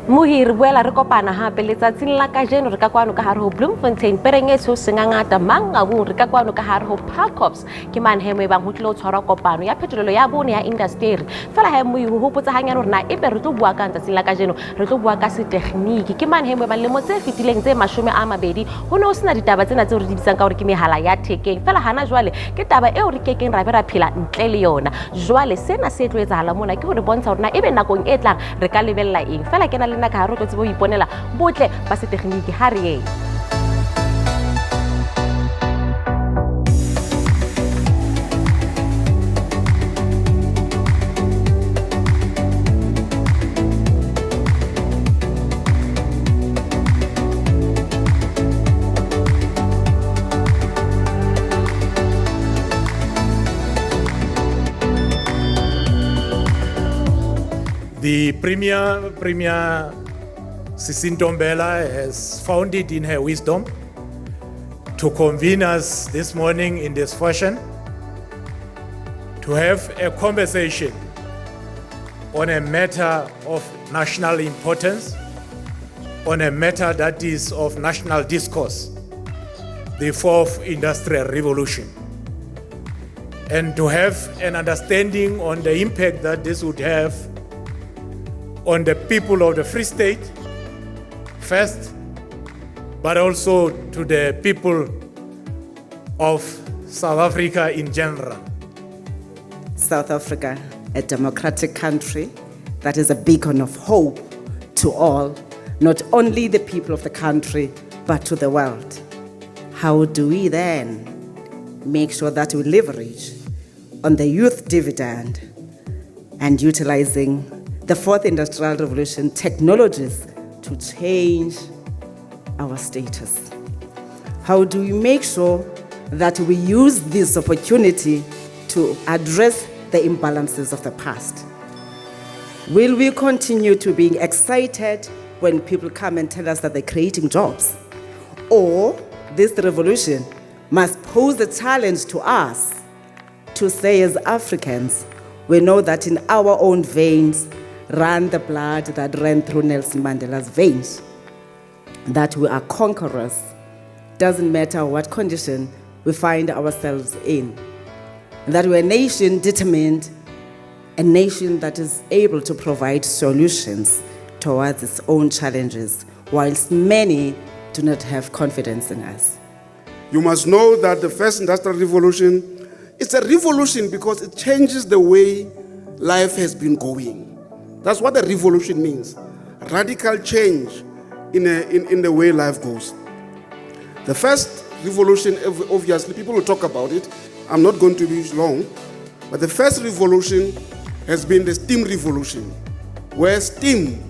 Mohiri boela re kopana hape letsatsing la kajeno re ka kwano ka hare ho Bloemfontein Perengetso sengangata mangabong re ka kwano ka hare ho Parkops ke manhemo ebang ho tlilo tshwara kopano ya phetolelo ya bone ya industry fela ha mo ho hopotsa hanyane rona ebe re tlo bua ka ntse la kajeno re tlo bua ka se tekniki ke manhemo ebang le mo tse fitileng tse 20 ho no sena ditaba tsena tse re di bitsang ka hore ke mehala ya thekeng fela hana jwale ke taba eo re kekeng ra be ra phela ntle le yona jwale sena se tlo etsahala mona ke hore bontsha hore na ebe nakong e tlang re ka lebella eng fela ke na nna ka hare go tsebo iponela botle ba se tekniki ha re ye The Premier Sisinto Mbela has found it in her wisdom to convene us this morning in this fashion to have a conversation on a matter of national importance, on a matter that is of national discourse, the fourth industrial revolution, and to have an understanding on the impact that this would have on the people of the Free State first, but also to the people of South Africa in general. South Africa, a democratic country that is a beacon of hope to all, not only the people of the country, but to the world. How do we then make sure that we leverage on the youth dividend and utilizing the fourth industrial revolution technologies to change our status? How do we make sure that we use this opportunity to address the imbalances of the past? Will we continue to be excited when people come and tell us that they're creating jobs? Or this revolution must pose a challenge to us to say, as Africans, we know that in our own veins ran the blood that ran through Nelson Mandela's veins, that we are conquerors. Doesn't matter what condition we find ourselves in, that we're a nation determined, a nation that is able to provide solutions towards its own challenges, whilst many do not have confidence in us. You must know that the first industrial revolution, it's a revolution because it changes the way life has been going. That's what a revolution means. Radical change in the way life goes. The first revolution, obviously, people will talk about it. I'm not going to be long. But the first revolution has been the steam revolution, where steam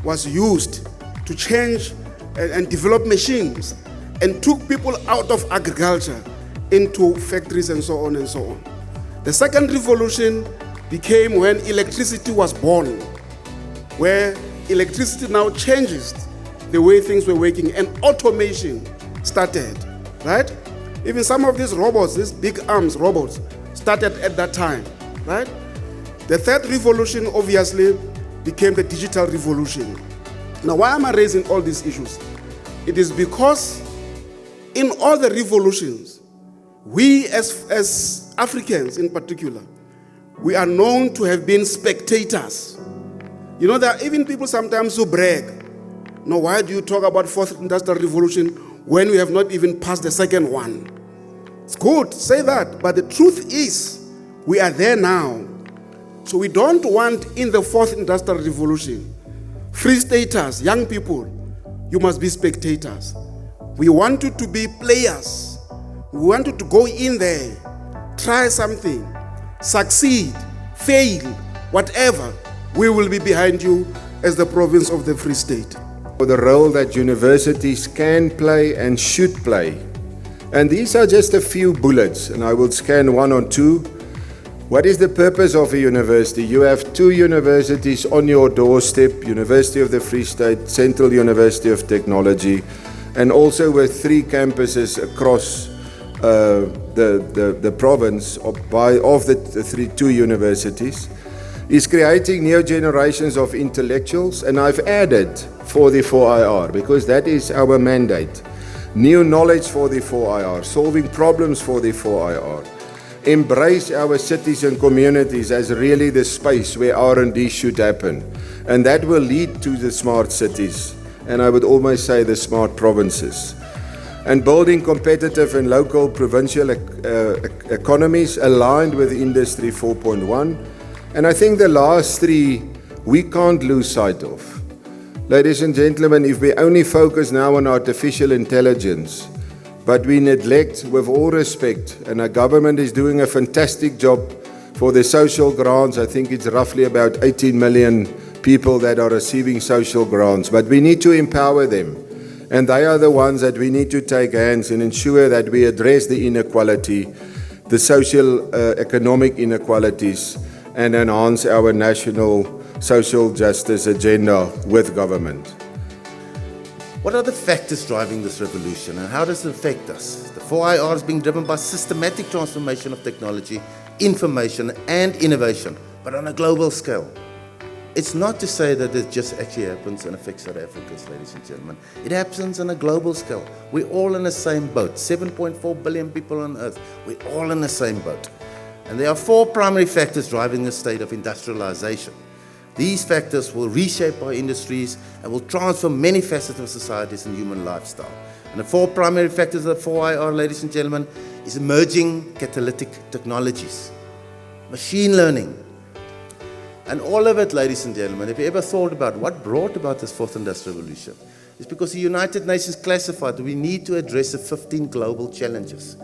was used to change and develop machines and took people out of agriculture into factories and so on and so on. The second revolution became when electricity was born, where electricity now changes the way things were working and automation started, right? Even some of these robots, these big arms robots, started at that time, right? The third revolution obviously became the digital revolution. Now, why am I raising all these issues? It is because in all the revolutions, we as Africans in particular, we are known to have been spectators. You know, there are even people sometimes who brag. No, why do you talk about fourth industrial revolution when we have not even passed the second one? It's good, say that. But the truth is, we are there now. So we don't want in the fourth industrial revolution, free staters, young people, you must be spectators. We want you to be players. We want you to go in there, try something, succeed, fail, whatever. We will be behind you as the province of the Free State. For the role that universities can play and should play. And these are just a few bullets, and I will scan one or two. What is the purpose of a university? You have two universities on your doorstep, University of the Free State, Central University of Technology, and also with 3 campuses across the province of the two universities. is creating new generations of intellectuals, and I've added for the 4IR because that is our mandate. New knowledge for the 4IR, solving problems for the 4IR. Embrace our cities and communities as really the space where R&D should happen. And that will lead to the smart cities, and I would almost say the smart provinces. And building competitive and local provincial economies aligned with Industry 4.1. And I think the last three we can't lose sight of. Ladies and gentlemen, if we only focus now on artificial intelligence, but we neglect, with all respect, and our government is doing a fantastic job for the social grants. I think it's roughly about 18 million people that are receiving social grants, but we need to empower them. And they are the ones that we need to take hands and ensure that we address the inequality, the social economic inequalities, and enhance our national social justice agenda with government. What are the factors driving this revolution, and how does it affect us? The 4IR is being driven by systematic transformation of technology, information and innovation, but on a global scale. It's not to say that it just actually happens and affects South Africa, ladies and gentlemen. It happens on a global scale. We're all in the same boat. 7.4 billion people on earth. We're all in the same boat. And there are four primary factors driving the state of industrialization. These factors will reshape our industries and will transform many facets of societies and human lifestyle. And the four primary factors of the 4IR, ladies and gentlemen, is emerging catalytic technologies, machine learning, and all of it, ladies and gentlemen. If you ever thought about what brought about this fourth industrial revolution, it's because the United Nations classified that we need to address the 15 global challenges.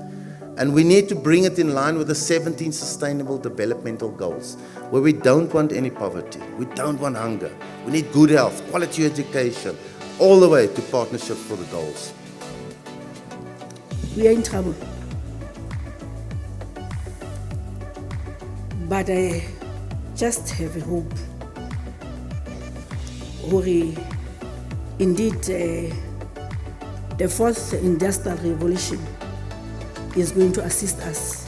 And we need to bring it in line with the 17 Sustainable Developmental Goals, where we don't want any poverty, we don't want hunger, we need good health, quality education, all the way to partnership for the goals. We are in trouble. But I just have a hope. Indeed, the fourth industrial revolution is going to assist us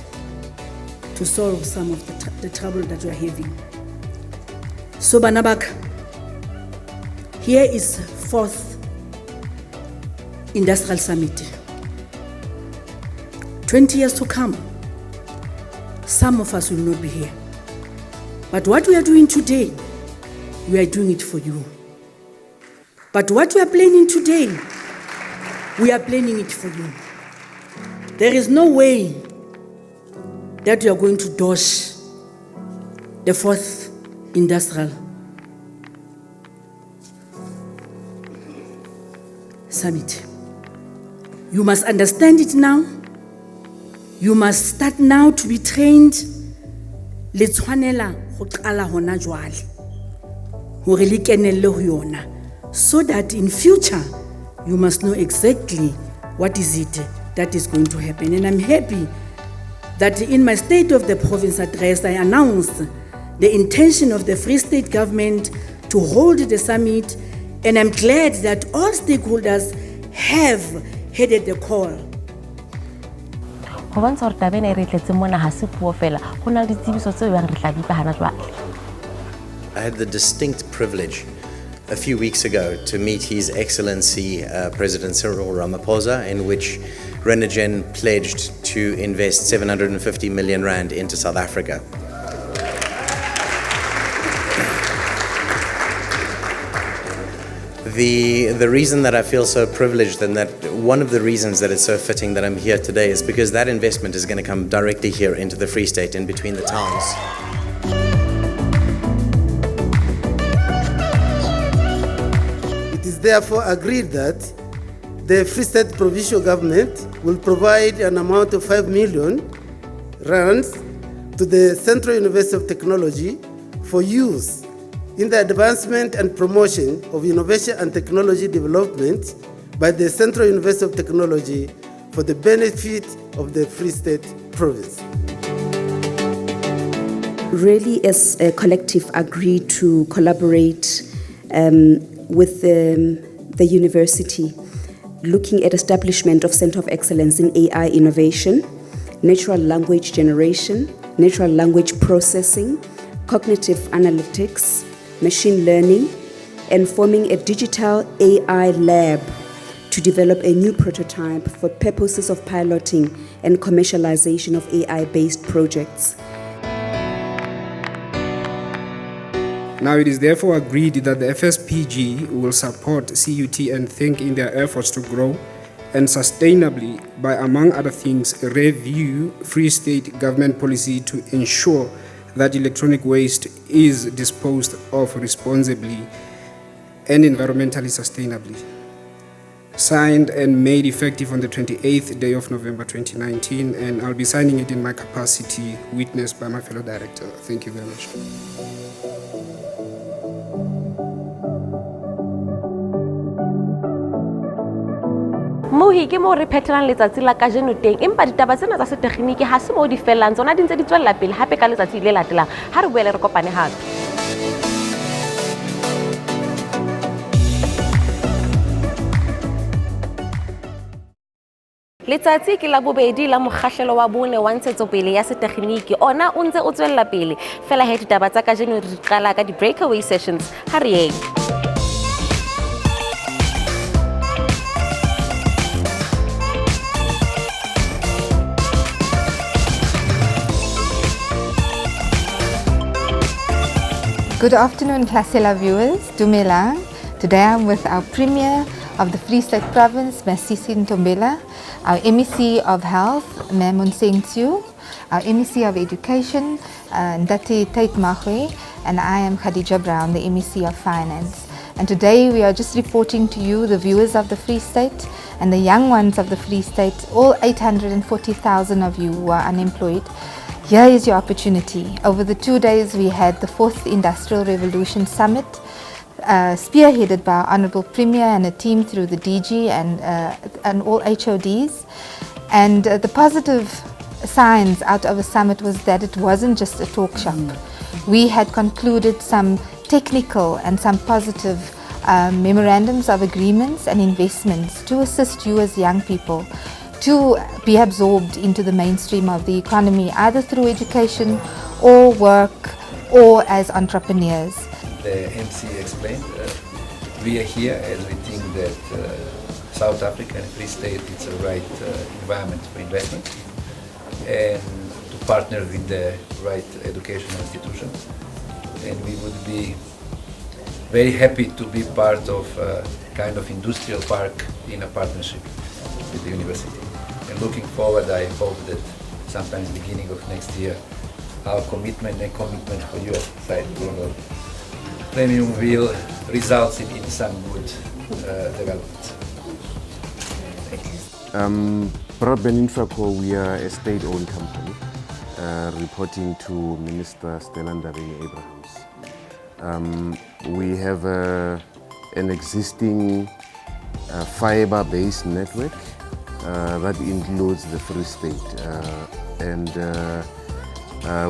to solve some of the trouble that we are having. So Banabak, here is fourth industrial summit. 20 years to come, some of us will not be here. But what we are doing today, we are doing it for you. But what we are planning today, we are planning it for you. There is no way that we are going to dodge the fourth industrial summit. You must understand it now. You must start now to be trained. Le tshwanela go qala hona jwale hore le kenelle ho yona, so that in future you must know exactly what is it that is going to happen. And I'm happy that in my State of the Province address I announced the intention of the Free State government to hold the summit, and I'm glad that all stakeholders have heeded the call. Go bontsha gore tabeng e re tletse mona ha se puo fela, go na le ditsebiso tseo yang re tla di ka hana jwale. I had the distinct privilege a few weeks ago to meet His Excellency President Cyril Ramaphosa, in which Renergen pledged to invest 750 million rand into South Africa. The reason that I feel so privileged, and that one of the reasons that it's so fitting that I'm here today, is because that investment is going to come directly here into the Free State, in between the towns. It is therefore agreed that the Free State Provincial Government will provide an amount of 5 million rands to the Central University of Technology for use in the advancement and promotion of innovation and technology development by the Central University of Technology for the benefit of the Free State Province. Really, as a collective, agreed to collaborate with the university, looking at establishment of Center of Excellence in AI innovation, natural language generation, natural language processing, cognitive analytics, machine learning, and forming a digital AI lab to develop a new prototype for purposes of piloting and commercialization of AI-based projects. Now it is therefore agreed that the FSPG will support CUT and Think in their efforts to grow and sustainably by, among other things, review Free State government policy to ensure that electronic waste is disposed of responsibly and environmentally sustainably. Signed and made effective on the 28th day of November 2019, and I'll be signing it in my capacity, witnessed by my fellow director. Thank you very much. Mohi ke mo re phethelang letsatsi la kajeno teng empa ditaba tsena tsa setekgeniki ha se mo di fellang tsona di ntse di tswella pele hape ka letsatsi le latelang ha re boele re kopane hape. Letsatsi ke la bobedi la mokgahlelo wa bone wa ntshetsopele ya setekgeniki ona o ntse o tswella pele fela he ditaba tsa kajeno re qala ka di breakaway sessions ha re yeng. Good afternoon, Klasela viewers. Dumelang. Today I'm with our Premier of the Free State Province, Masisi Ntombela, our MEC of Health, Ma'am Monseng Tsu, our MEC of Education, Ndati Tate Mahwe, and I am Khadija Brown, the MEC of Finance. And today we are just reporting to you, the viewers of the Free State and the young ones of the Free State, all 840,000 of you who are unemployed. Here is your opportunity. Over the 2 days we had the 4th Industrial Revolution Summit, spearheaded by our Honourable Premier and a team through the DG and all HODs. And the positive signs out of the summit was that it wasn't just a talk shop. We had concluded some technical and some positive memorandums of agreements and investments to assist you as young people to be absorbed into the mainstream of the economy, either through education or work or as entrepreneurs. The MC explained, we are here as we think that South Africa and Free State is the right environment for investment and to partner with the right educational institutions. And we would be very happy to be part of a kind of industrial park in a partnership with the university. And looking forward, I hope that sometime beginning of next year, our commitment for your side global premium will result in some good developments. Broadband Infraco, we are a state-owned company reporting to Minister Stella Ndabeni-Abrahams. We have an existing fiber-based network that includes the Free State, and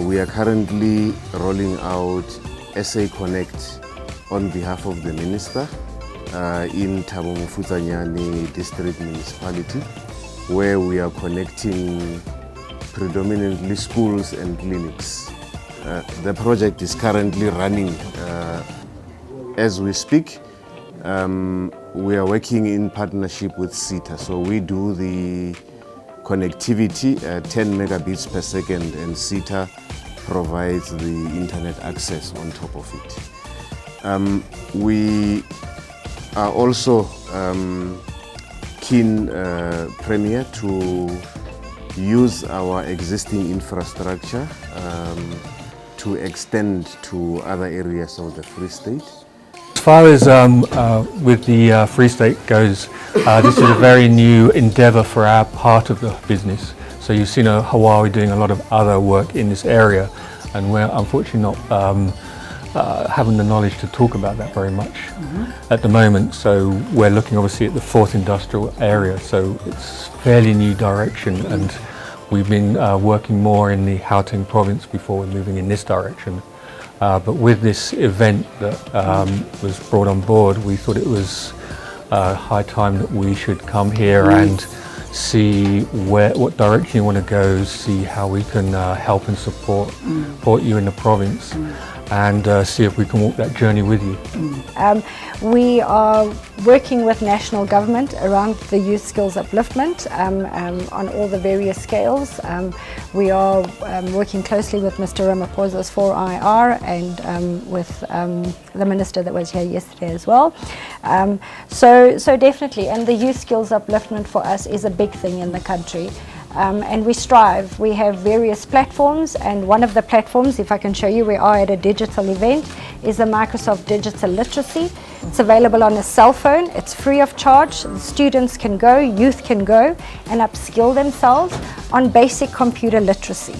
we are currently rolling out SA Connect on behalf of the Minister in Thabo Mofutshane District Municipality, where we are connecting predominantly schools and clinics. The project is currently running as we speak. We are working in partnership with SETA, so we do the connectivity at 10 megabits per second, and SETA provides the internet access on top of it. We are also keen, Premier, to use our existing infrastructure to extend to other areas of the Free State. As far as with the Free State goes, this is a very new endeavour for our part of the business. So you've seen Hawaii doing a lot of other work in this area, and we're unfortunately not having the knowledge to talk about that very much at the moment. So we're looking obviously at the 4th industrial area, so it's fairly new direction, and we've been working more in the Gauteng province before we're moving in this direction. But with this event that was brought on board, we thought it was high time that we should come here and see what direction you want to go, see how we can help and support you in the province, and see if we can walk that journey with you. We are working with national government around the youth skills upliftment on all the various scales. We are working closely with Mr. Ramaphosa's 4IR and with the minister that was here yesterday as well. So definitely, and the youth skills upliftment for us is a big thing in the country. And we strive. We have various platforms, and one of the platforms, if I can show you, we are at a digital event, is the Microsoft Digital Literacy. It's available on a cell phone. It's free of charge. Students can go, youth can go and upskill themselves on basic computer literacy.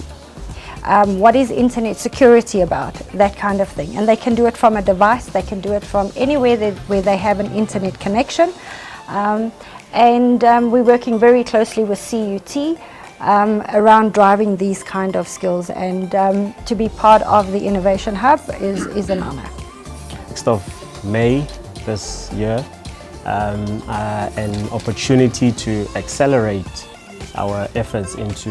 What is internet security about? That kind of thing. And they can do it from a device. They can do it from anywhere where they have an internet connection. And we're working very closely with CUT around driving these kind of skills, and to be part of the Innovation Hub is an honor. 6th of May this year, an opportunity to accelerate our efforts into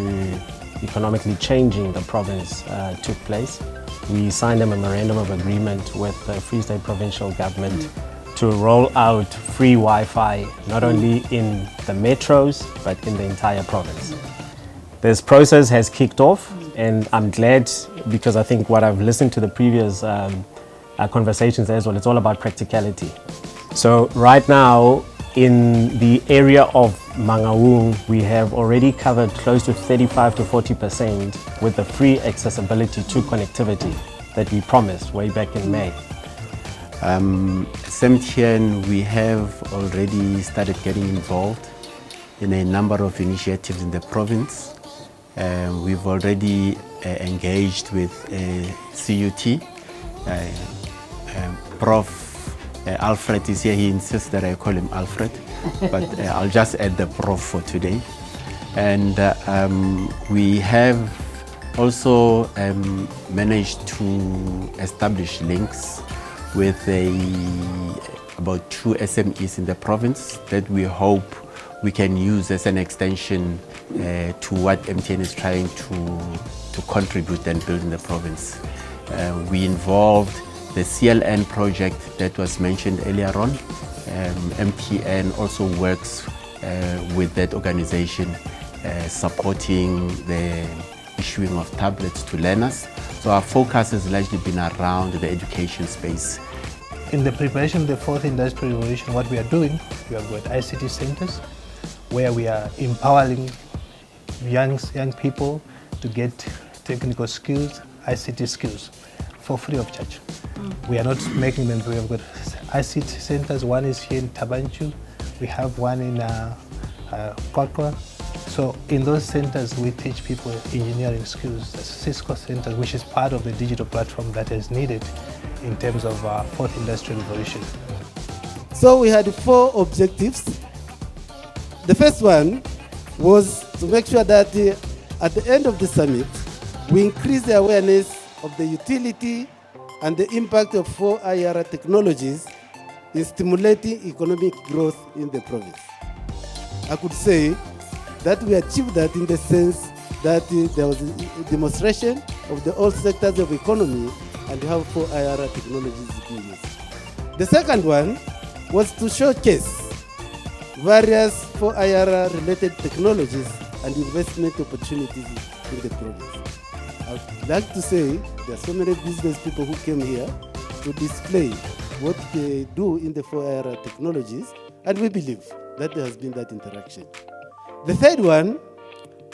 economically changing the province took place. We signed a memorandum of agreement with the Free State Provincial Government to roll out free Wi-Fi, not only in the metros, but in the entire province. This process has kicked off, and I'm glad, because I think what I've listened to the previous conversations as well, it's all about practicality. So right now, in the area of Mangaung, we have already covered close to 35 to 40% with the free accessibility to connectivity that we promised way back in May. Semtien, we have already started getting involved in a number of initiatives in the province. We've already engaged with CUT. Prof. Alfred is here. He insists that I call him Alfred, but I'll just add the prof for today. And we have also managed to establish links with about 2 SMEs in the province that we hope we can use as an extension to what MTN is trying to contribute and build in the province. We involved the CLN project that was mentioned earlier on. MTN also works with that organization, supporting the issuing of tablets to learners. So our focus has largely been around the education space. In the preparation of the 4th Industrial Revolution, what we are doing, we have got ICT centers where we are empowering young people to get technical skills, ICT skills, for free of charge. We are not making them. We have got ICT centers. One is here in Tabanchu. We have one in Kokwa. So in those centers, we teach people engineering skills. That's Cisco centers, which is part of the digital platform that is needed in terms of 4th Industrial Revolution. So we had 4 objectives. The first one was to make sure that at the end of the summit, we increase the awareness of the utility and the impact of 4IR technologies in stimulating economic growth in the province. I could say that we achieved that in the sense that there was a demonstration of the all sectors of economy and how 4IR technologies is being used. The second one was to showcase various 4IR related technologies and investment opportunities in the province. I would like to say there are so many business people who came here to display what they do in the 4IR technologies, and we believe that there has been that interaction. The third one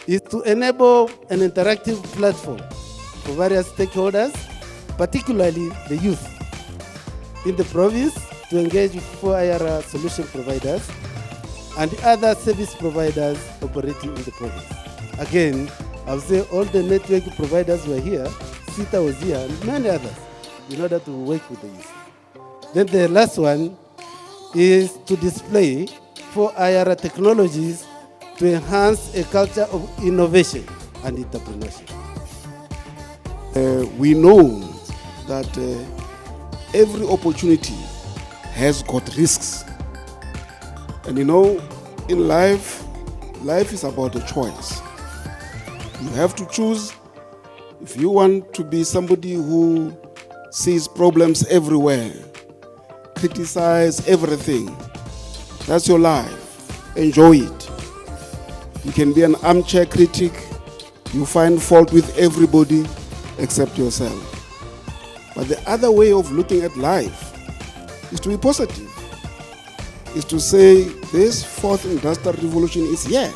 is to enable an interactive platform for various stakeholders, particularly the youth in the province, to engage with 4IR solution providers and other service providers operating in the province. Again, I would say all the network providers were here, CITA was here, and many others, in order to work with the youth. Then the last one is to display 4IR technologies to enhance a culture of innovation and entrepreneurship. We know that every opportunity has got risks. And you know, in life, life is about a choice. You have to choose. If you want to be somebody who sees problems everywhere, criticize everything, that's your life. Enjoy it. You can be an armchair critic. You find fault with everybody except yourself. But the other way of looking at life is to be positive. Is to say this fourth industrial revolution is here.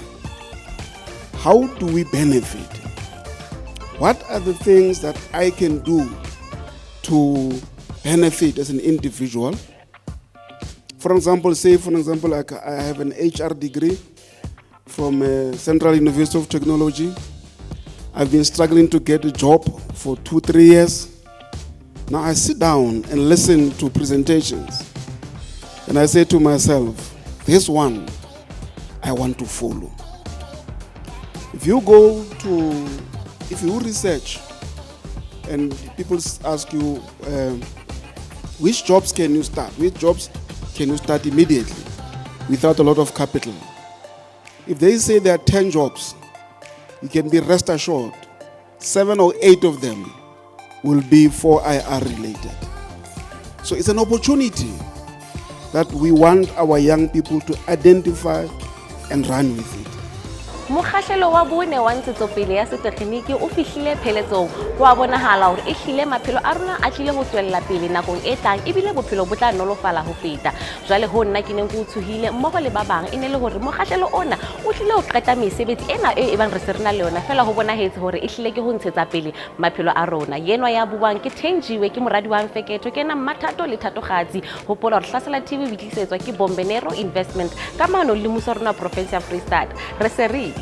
How do we benefit? What are the things that I can do to benefit as an individual? For example, I have an HR degree from Central University of Technology. I've been struggling to get a job for 2-3 years. Now I sit down and listen to presentations. And I say to myself, this one I want to follow. If you research and people ask you, which jobs can you start? Which jobs can you start immediately without a lot of capital? If they say there are 10 jobs, you can be rest assured 7 or 8 of them will be 4IR related. So it's an opportunity that we want our young people to identify and run with it. Mokgahlelo wa bone wa ntshetsopele ya setekgeniki o fihlile pheletsong wa bonahala hore e hlile maphelo a rona a tlile ho tswella pele nakong e tlang ebile bophelo bo tla nolofala ho feta jwale ho nna ke neng go tshohile mmogo le ba bang ene le hore mokgahlelo ona o tlile ho qeta mesebetsi ena e bang re se rena le yona fela ho bonahetse hore e hlile ke ho ntshetsa pele maphelo a rona yenwa ya buwang ke Thenjiwe ke moradi wa Mfeketho ke na Mathato le Thatogatsi hopola hore Hlasela TV e tlisetswa ke Bombenero Investment ka mano le mmuso wa rona province ya Free State re se re